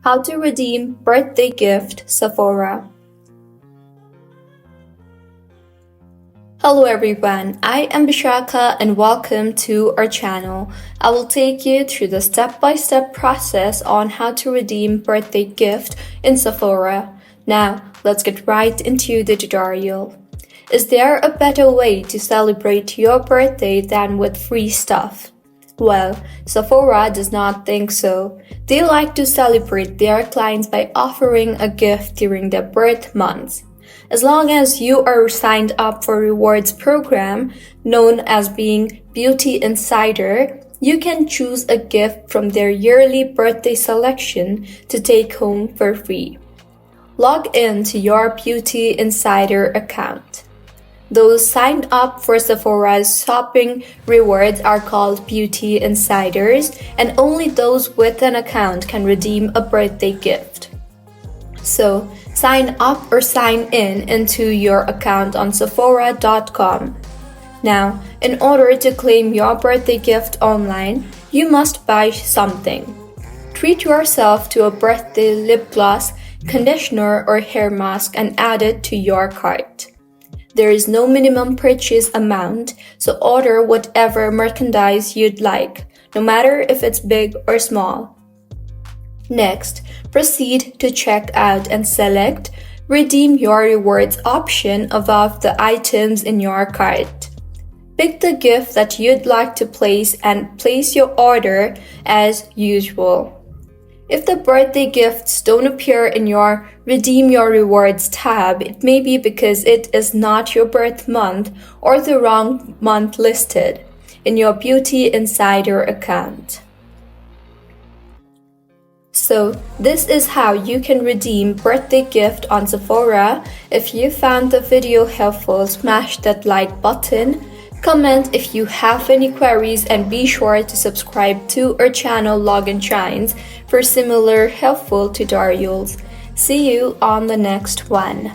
How to redeem birthday gift Sephora. Hello everyone, I am Bishraka and welcome to our channel. I will take you through the step-by-step process on how to redeem birthday gift in Sephora. Now, let's get right into the tutorial. Is there a better way to celebrate your birthday than with free stuff? Well, Sephora does not think so. They like to celebrate their clients by offering a gift during their birth months. As long as you are signed up for a rewards program known as being Beauty Insider, you can choose a gift from their yearly birthday selection to take home for free. Log in to your Beauty Insider account. Those signed up for Sephora's shopping rewards are called Beauty Insiders, and only those with an account can redeem a birthday gift. So, sign up or sign in into your account on Sephora.com. Now, in order to claim your birthday gift online, you must buy something. Treat yourself to a birthday lip gloss, conditioner, or hair mask and add it to your cart. There is no minimum purchase amount, so order whatever merchandise you'd like, no matter if it's big or small. Next, proceed to check out and select Redeem Your Rewards option above the items in your cart. Pick the gift that you'd like to place and place your order as usual. If the birthday gifts don't appear in your Redeem Your Rewards tab, it may be because it is not your birth month or the wrong month listed in your Beauty Insider account. So, this is how you can redeem birthday gift on Sephora. If you found the video helpful, smash that like button. Comment if you have any queries and be sure to subscribe to our channel Login Shines for similar helpful tutorials. See you on the next one.